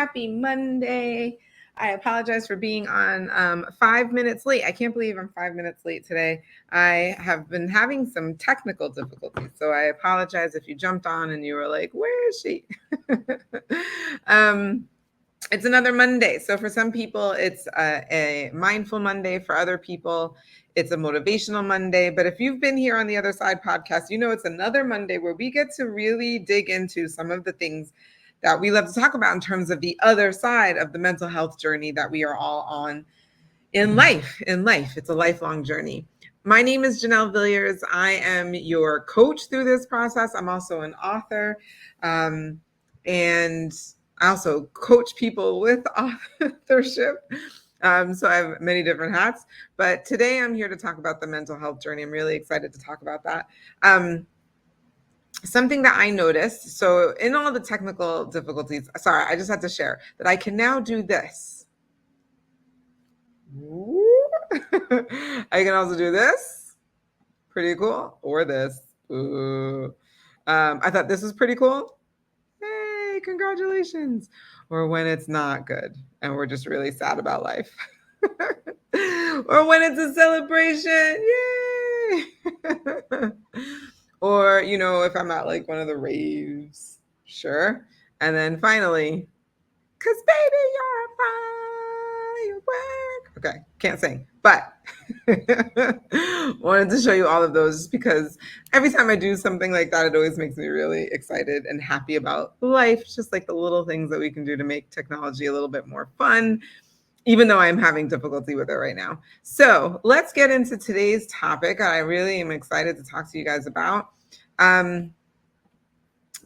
Happy Monday. I apologize for being on 5 minutes late. I can't believe I'm 5 minutes late today. I have been having some technical difficulties, so I apologize if you jumped on and you were like, where is she? It's another Monday. So for some people, it's a mindful Monday. For other people, it's a motivational Monday. But if you've been here on the Other Side podcast, you know it's another Monday where we get to really dig into some of the things that we love to talk about in terms of the other side of the mental health journey that we are all on in life. It's a lifelong journey. My name is Janelle Villiers. I am your coach through this process. I'm also an author. And I also coach people with authorship. So I have many different hats. But today I'm here to talk about the mental health journey. I'm really excited to talk about that. Something that I noticed, so in all the technical difficulties, sorry, I just had to share that I can now do this. I can also do this. Pretty cool. Or this. I thought this was pretty cool. Hey, congratulations. Or when it's not good and we're just really sad about life. Or when it's a celebration. Yay. Or, if I'm at like one of the raves. Sure. And then finally, 'cause baby, you're a firework. Okay, can't sing, but wanted to show you all of those because every time I do something like that, it always makes me really excited and happy about life. Just like the little things that we can do to make technology a little bit more fun, even though I'm having difficulty with it right now. So let's get into today's topic. I really am excited to talk to you guys about.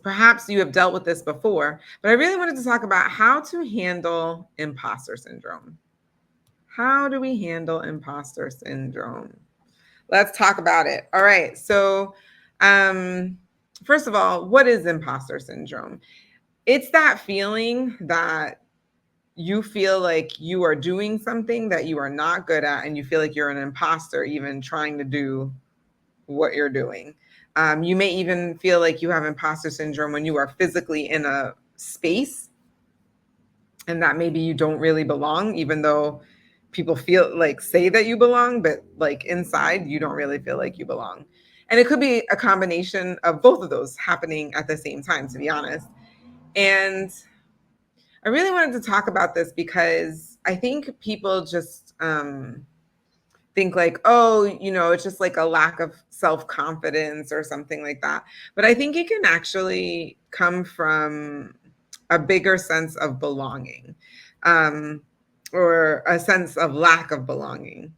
Perhaps you have dealt with this before, but I really wanted to talk about how to handle imposter syndrome. How do we handle imposter syndrome? Let's talk about it. All right. So, first of all, what is imposter syndrome? It's that feeling that you feel like you are doing something that you are not good at, and you feel like you're an imposter even trying to do what you're doing. You may even feel like you have imposter syndrome when you are physically in a space and that maybe you don't really belong, even though people feel like say that you belong, but like inside you don't really feel like you belong. And it could be a combination of both of those happening at the same time, to be honest. And I really wanted to talk about this because I think people just think like, oh, it's just like a lack of self-confidence or something like that. But I think it can actually come from a bigger sense of belonging, um, or a sense of lack of belonging.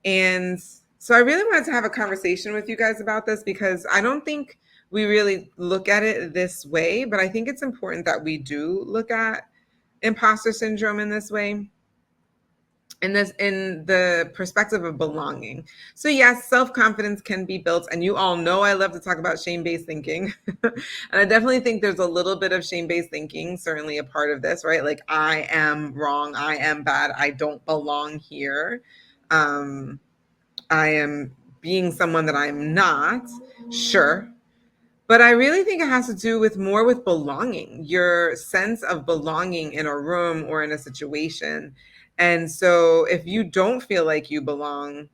And so I really wanted to have a conversation with you guys about this because I don't think we really look at it this way, but I think it's important that we do look at imposter syndrome in this way, in the perspective of belonging. So yes, self-confidence can be built, and you all know I love to talk about shame-based thinking. And I definitely think there's a little bit of shame-based thinking, certainly a part of this, right? Like, I am wrong, I am bad, I don't belong here. I am being someone that I'm not. Sure. But I really think it has to do with more with belonging, your sense of belonging in a room or in a situation. And so if you don't feel like you belong,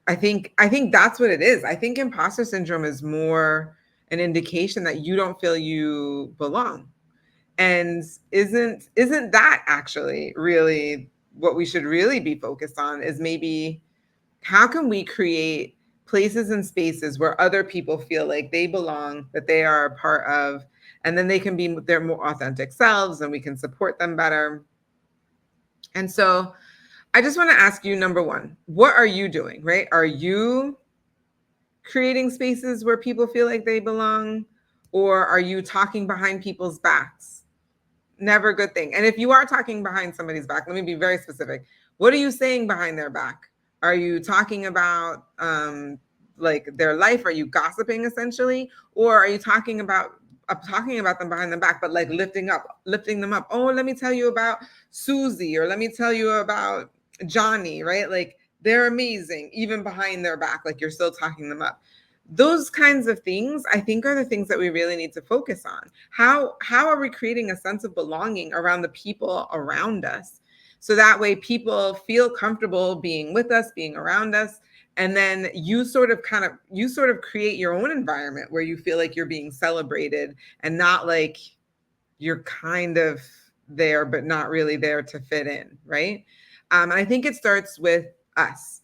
I think that's what it is. I think imposter syndrome is more an indication that you don't feel you belong. And isn't that actually really what we should really be focused on, is maybe how can we create places and spaces where other people feel like they belong, that they are a part of, and then they can be their more authentic selves and we can support them better. And so I just want to ask you, number one, what are you doing, right? Are you creating spaces where people feel like they belong, or are you talking behind people's backs? Never a good thing. And if you are talking behind somebody's back, let me be very specific. What are you saying behind their back? Are you talking about like their life? Are you gossiping essentially? Or are you talking about them behind their back, but like lifting them up? Oh, let me tell you about Susie, or let me tell you about Johnny, right? Like, they're amazing, even behind their back, like you're still talking them up. Those kinds of things, I think, are the things that we really need to focus on. How are we creating a sense of belonging around the people around us? So that way people feel comfortable being with us, being around us. And then you sort of create your own environment where you feel like you're being celebrated and not like you're kind of there, but not really there to fit in, right? And I think it starts with us.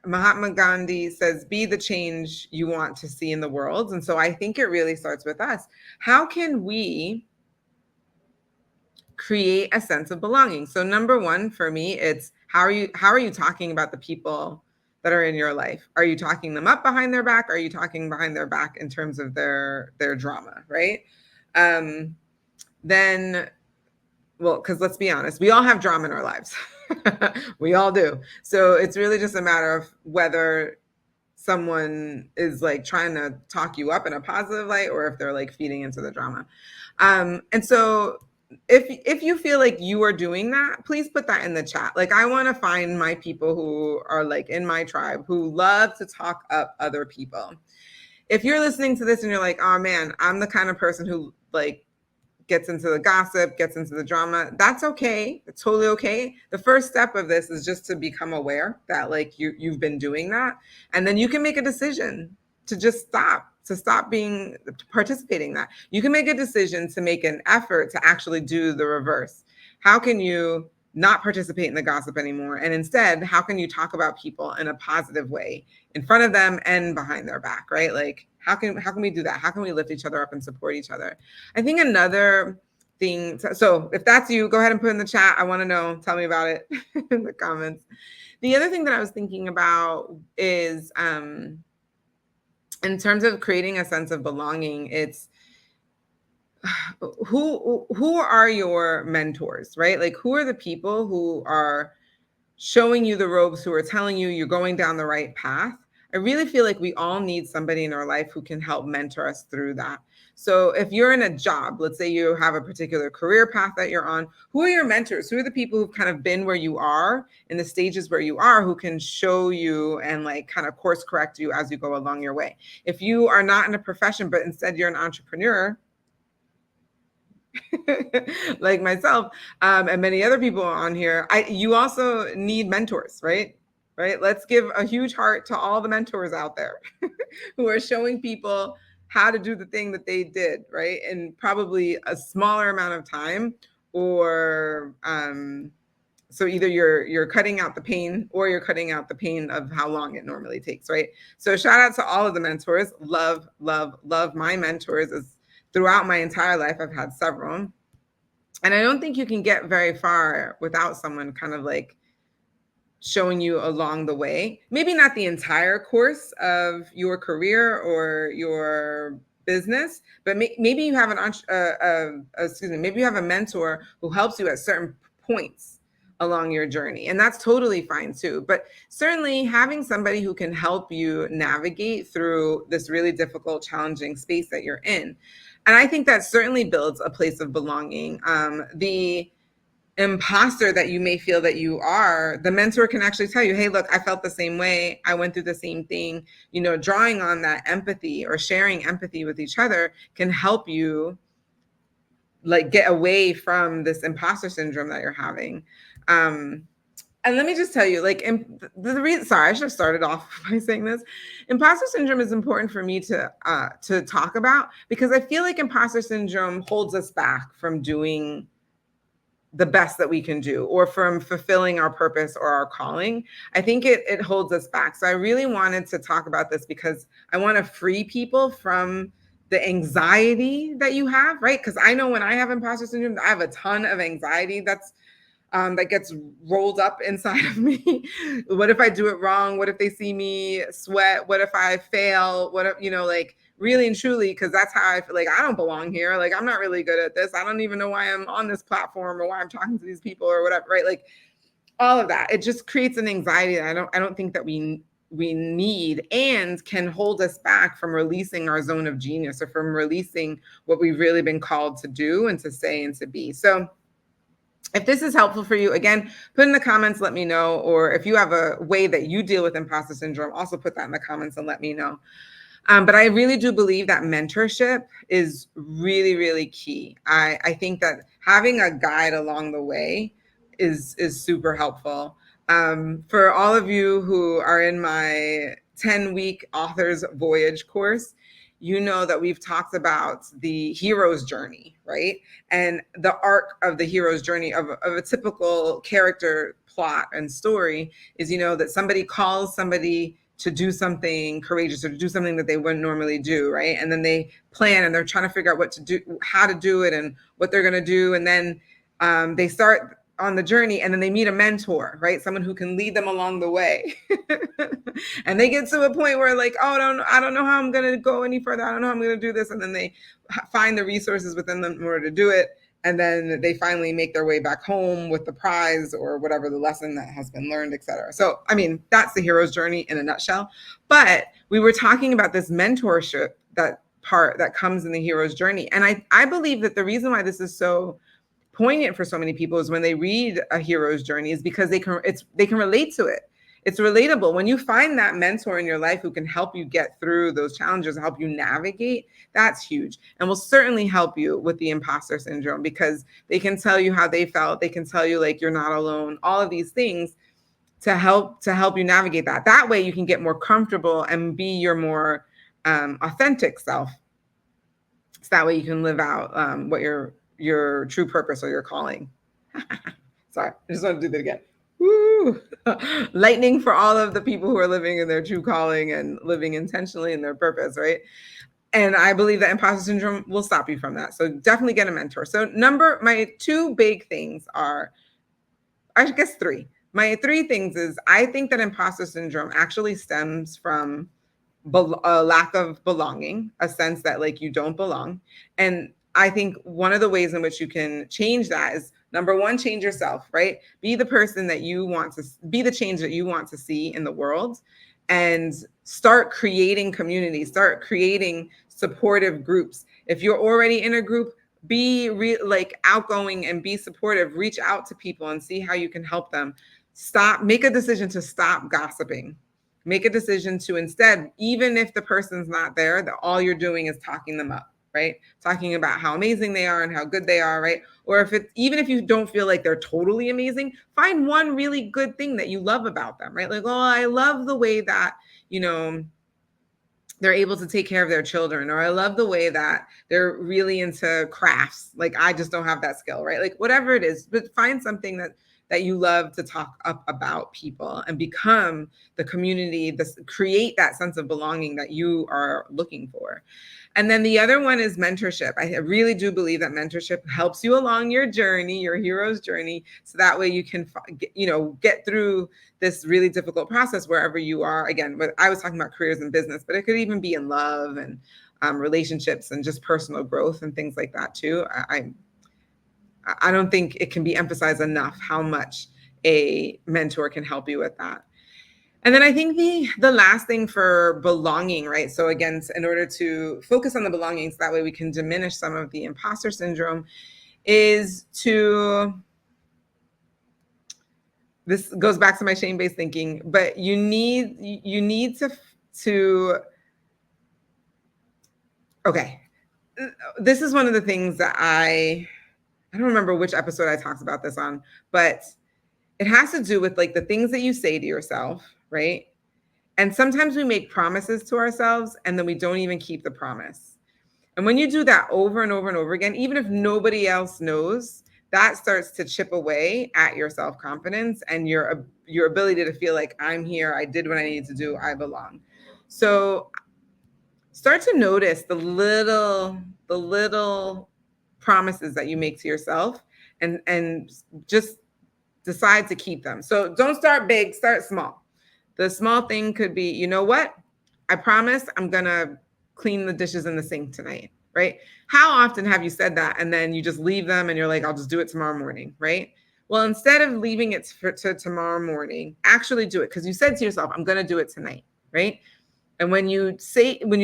Mahatma Gandhi says, be the change you want to see in the world. And so I think it really starts with us. How can we create a sense of belonging? So number one for me, it's how are you talking about the people that are in your life? Are you talking them up behind their back? Are you talking behind their back in terms of their drama, right? Then, well, because let's be honest, we all have drama in our lives. We all do. So it's really just a matter of whether someone is like trying to talk you up in a positive light or if they're like feeding into the drama. And so if you feel like you are doing that, please put that in the chat. Like, I want to find my people who are like in my tribe who love to talk up other people. If you're listening to this and you're like, oh man, I'm the kind of person who like gets into the gossip, gets into the drama, that's okay. It's totally okay. The first step of this is just to become aware that like you've been doing that. And then you can make a decision to just stop being participating in that. You can make a decision to make an effort to actually do the reverse. How can you not participate in the gossip anymore? And instead, how can you talk about people in a positive way in front of them and behind their back, right? Like, how can we do that? How can we lift each other up and support each other? I think another thing, so if that's you, go ahead and put in the chat. I want to know, tell me about it in the comments. The other thing that I was thinking about is in terms of creating a sense of belonging, it's who are your mentors, right? Like, who are the people who are showing you the ropes, who are telling you you're going down the right path? I really feel like we all need somebody in our life who can help mentor us through that. So if you're in a job, let's say you have a particular career path that you're on, who are your mentors? Who are the people who've kind of been where you are in the stages where you are, who can show you and like kind of course correct you as you go along your way? If you are not in a profession, but instead you're an entrepreneur, like myself, and many other people on here, you also need mentors, right? Right. Let's give a huge heart to all the mentors out there who are showing people how to do the thing that they did, right? And probably a smaller amount of time, or so either you're cutting out the pain or you're cutting out the pain of how long it normally takes, right? So shout out to all of the mentors. Love my mentors. As throughout my entire life, I've had several. And I don't think you can get very far without someone kind of like showing you along the way. Maybe not the entire course of your career or your business, but maybe you have maybe you have a mentor who helps you at certain points along your journey, and that's totally fine too. But certainly having somebody who can help you navigate through this really difficult, challenging space that you're in. And I think that certainly builds a place of belonging. The imposter that you may feel that you are, the mentor can actually tell you, hey, look, I felt the same way. I went through the same thing. You know, drawing on that empathy or sharing empathy with each other can help you like get away from this imposter syndrome that you're having. And let me just tell you, like, the reason, sorry, I should have started off by saying this. Imposter syndrome is important for me to talk about, because I feel like imposter syndrome holds us back from doing the best that we can do, or from fulfilling our purpose or our calling. I think it holds us back. So I really wanted to talk about this because I want to free people from the anxiety that you have, right? Because I know when I have imposter syndrome, I have a ton of anxiety that gets rolled up inside of me. What if I do it wrong? What if they see me sweat? What if I fail? What if, like, really and truly, because that's how I feel like I don't belong here. Like, I'm not really good at this. I don't even know why I'm on this platform or why I'm talking to these people or whatever, right? Like, all of that. It just creates an anxiety that I don't think that we need, and can hold us back from releasing our zone of genius, or from releasing what we've really been called to do and to say and to be. So if this is helpful for you, again, put in the comments, let me know. Or if you have a way that you deal with imposter syndrome, also put that in the comments and let me know. But I really do believe that mentorship is really, really key. I think that having a guide along the way is super helpful. For all of you who are in my 10-week author's voyage course, you know that we've talked about the hero's journey, right? And the arc of the hero's journey of a typical character plot and story is, that somebody calls somebody to do something courageous or to do something that they wouldn't normally do, right? And then they plan and they're trying to figure out what to do, how to do it, and what they're going to do. And then they start on the journey, and then they meet a mentor, right? Someone who can lead them along the way. And they get to a point where like, oh, I don't know how I'm going to go any further. I don't know how I'm going to do this. And then they find the resources within them in order to do it. And then they finally make their way back home with the prize or whatever the lesson that has been learned, etc. So, I mean, that's the hero's journey in a nutshell. But we were talking about this mentorship, that part that comes in the hero's journey. And I believe that the reason why this is so poignant for so many people is when they read a hero's journey is because they can relate to it. It's relatable. When you find that mentor in your life who can help you get through those challenges, help you navigate, that's huge, and will certainly help you with the imposter syndrome, because they can tell you how they felt. They can tell you like you're not alone, all of these things to help you navigate that. That way you can get more comfortable and be your more authentic self. So that way you can live out what your true purpose or your calling. Sorry, I just want to do that again. Woo! Lightning for all of the people who are living in their true calling and living intentionally in their purpose, right? And I believe that imposter syndrome will stop you from that. So definitely get a mentor. So my two big things are, I guess three. My three things is I think that imposter syndrome actually stems from a lack of belonging, a sense that like you don't belong. And I think one of the ways in which you can change that is, number one, change yourself, right? Be the person that you want to be, the change that you want to see in the world, and start creating community, start creating supportive groups. If you're already in a group, be like outgoing and be supportive. Reach out to people and see how you can help them. Make a decision to stop gossiping. Make a decision to instead, even if the person's not there, that all you're doing is talking them up, right? Talking about how amazing they are and how good they are, right? Or even if you don't feel like they're totally amazing, find one really good thing that you love about them, right? Like, oh, I love the way that, they're able to take care of their children, or I love the way that they're really into crafts. Like, I just don't have that skill, right? Like, whatever it is, but find something that you love to talk up about people and become the community, create that sense of belonging that you are looking for. And then the other one is mentorship. I really do believe that mentorship helps you along your journey, your hero's journey, so that way you can, get through this really difficult process wherever you are. Again, I was talking about careers and business, but it could even be in love and relationships and just personal growth and things like that too. I don't think it can be emphasized enough how much a mentor can help you with that. And then I think the last thing for belonging, right? So again, in order to focus on the belongings, that way we can diminish some of the imposter syndrome, is this goes back to my shame-based thinking, but you need to okay. This is one of the things that I don't remember which episode I talked about this on, but it has to do with like the things that you say to yourself, right? And sometimes we make promises to ourselves and then we don't even keep the promise. And when you do that over and over and over again, even if nobody else knows, that starts to chip away at your self-confidence and your ability to feel like, I'm here, I did what I needed to do, I belong. So start to notice the little promises that you make to yourself, and just decide to keep them. So don't start big, start small. The small thing could be, you know what? I promise I'm going to clean the dishes in the sink tonight, right? How often have you said that and then you just leave them and you're like, I'll just do it tomorrow morning, right? Well, instead of leaving it to tomorrow morning, actually do it, because you said to yourself, I'm going to do it tonight, right? And when you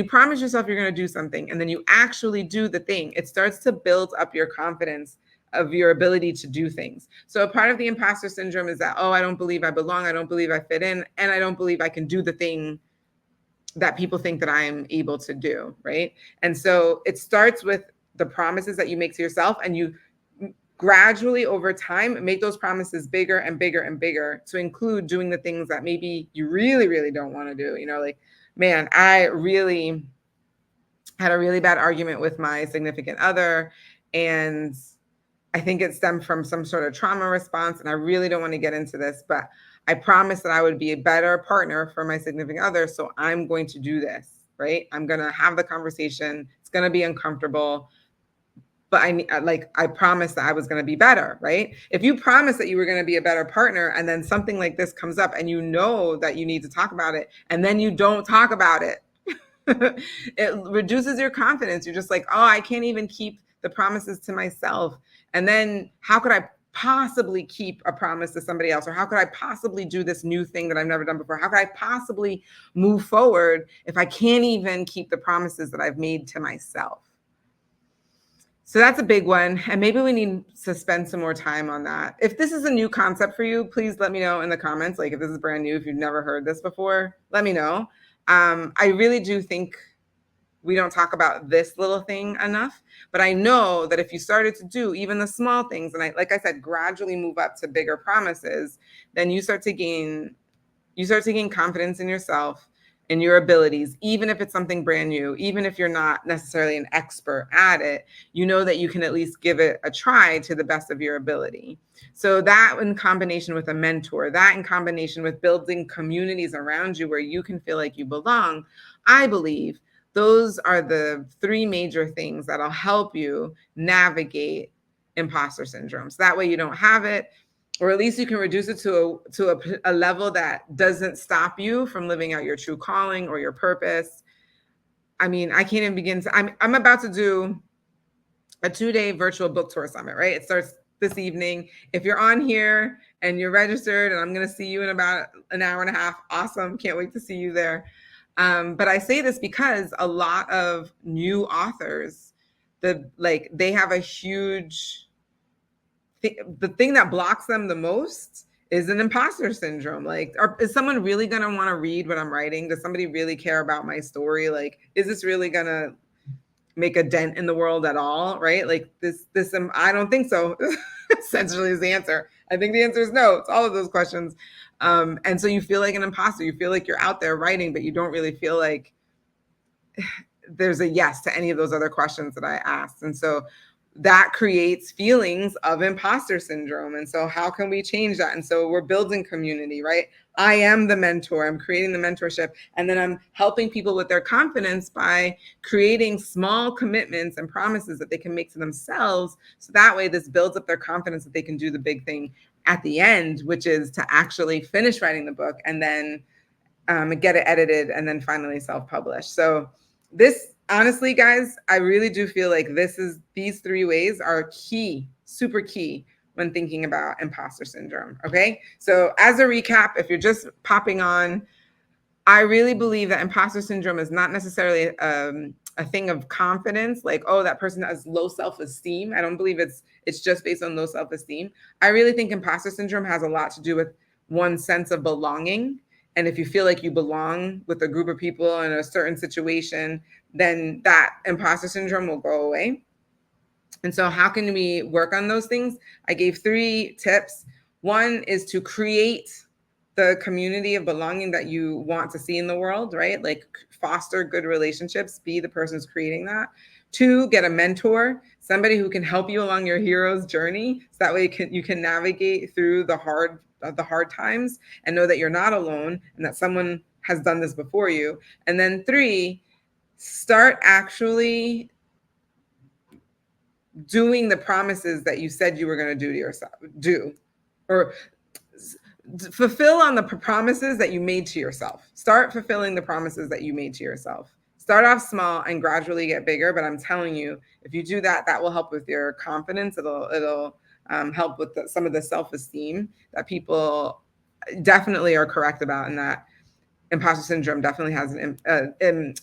promise yourself you're going to do something and then you actually do the thing, it starts to build up your confidence of your ability to do things. So a part of the imposter syndrome is that, oh, I don't believe I belong, I don't believe I fit in, and I don't believe I can do the thing that people think that I'm able to do, right? And so it starts with the promises that you make to yourself, and you gradually over time make those promises bigger and bigger and bigger to include doing the things that maybe you really, really don't want to do. Like, man, I really had a really bad argument with my significant other, and I think it stemmed from some sort of trauma response. And I really don't want to get into this, but I promised that I would be a better partner for my significant other. So I'm going to do this, right? I'm going to have the conversation. It's going to be uncomfortable, but I promised that I was going to be better, right? If you promise that you were going to be a better partner, and then something like this comes up and you know that you need to talk about it, and then you don't talk about it, it reduces your confidence. You're just like, oh, I can't even keep the promises to myself. And then how could I possibly keep a promise to somebody else? Or how could I possibly do this new thing that I've never done before? How could I possibly move forward if I can't even keep the promises that I've made to myself? So that's a big one. And maybe we need to spend some more time on that. If this is a new concept for you, please let me know in the comments. Like, if this is brand new, if you've never heard this before, let me know. I really do think we don't talk about this little thing enough, but I know that if you started to do even the small things, and like I said, gradually move up to bigger promises, then you start to gain confidence in yourself and your abilities. Even if it's something brand new, even if you're not necessarily an expert at it, you know that you can at least give it a try to the best of your ability. So that, in combination with a mentor, that in combination with building communities around you where you can feel like you belong, I believe those are the three major things that'll help you navigate imposter syndrome. So that way you don't have it, or at least you can reduce it to a level that doesn't stop you from living out your true calling or your purpose. I mean, I can't even begin to, I'm about to do a 2-day virtual book tour summit, right? It starts this evening. If you're on here and you're registered, and I'm going to see you in about an hour and a half, awesome. Can't wait to see you there. But I say this because a lot of new authors, they have a huge, the thing that blocks them the most is an imposter syndrome. Like, is someone really going to want to read what I'm writing? Does somebody really care about my story? Like, is this really going to make a dent in the world at all? Right? Like I don't think so. Essentially is the answer. I think the answer is no. It's all of those questions. And so you feel like an imposter. You feel like you're out there writing, but you don't really feel like there's a yes to any of those other questions that I asked. And so that creates feelings of imposter syndrome. And so how can we change that? And so we're building community, right? I am the mentor. I'm creating the mentorship. And then I'm helping people with their confidence by creating small commitments and promises that they can make to themselves. So that way this builds up their confidence that they can do the big thing at the end, which is to actually finish writing the book and then get it edited and then finally self-publish. So this, honestly, guys, I really do feel like these 3 ways are key, super key when thinking about imposter syndrome. Okay. So as a recap, if you're just popping on, I really believe that imposter syndrome is not necessarily a thing of confidence, like, oh, that person has low self-esteem. I don't believe it's just based on low self-esteem. I really think imposter syndrome has a lot to do with one's sense of belonging. And if you feel like you belong with a group of people in a certain situation, then that imposter syndrome will go away. And so how can we work on those things? I gave 3 tips. One is to create the community of belonging that you want to see in the world, right? Like, foster good relationships, be the person who's creating that. 2, get a mentor, somebody who can help you along your hero's journey. So that way you can navigate through the hard times and know that you're not alone and that someone has done this before you. And then 3, start actually doing the promises that you said you were going to do to yourself, or fulfill on the promises that you made to yourself. Start fulfilling the promises that you made to yourself. Start off small and gradually get bigger. But I'm telling you, if you do that, that will help with your confidence. It'll help with some of the self-esteem that people definitely are correct about, and that imposter syndrome definitely has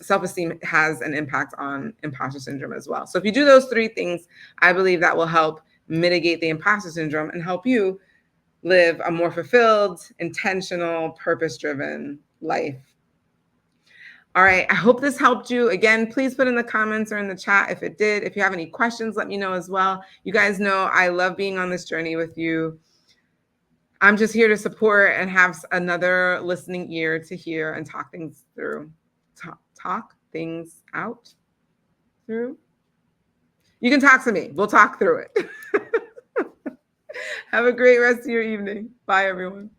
self-esteem has an impact on imposter syndrome as well. So if you do those 3 things, I believe that will help mitigate the imposter syndrome and help you live a more fulfilled, intentional, purpose-driven life. All right. I hope this helped you. Again, please put in the comments or in the chat if it did. If you have any questions, let me know as well. You guys know I love being on this journey with you. I'm just here to support and have another listening ear to hear and talk things through. Talk things out through. You can talk to me. We'll talk through it. Have a great rest of your evening. Bye, everyone.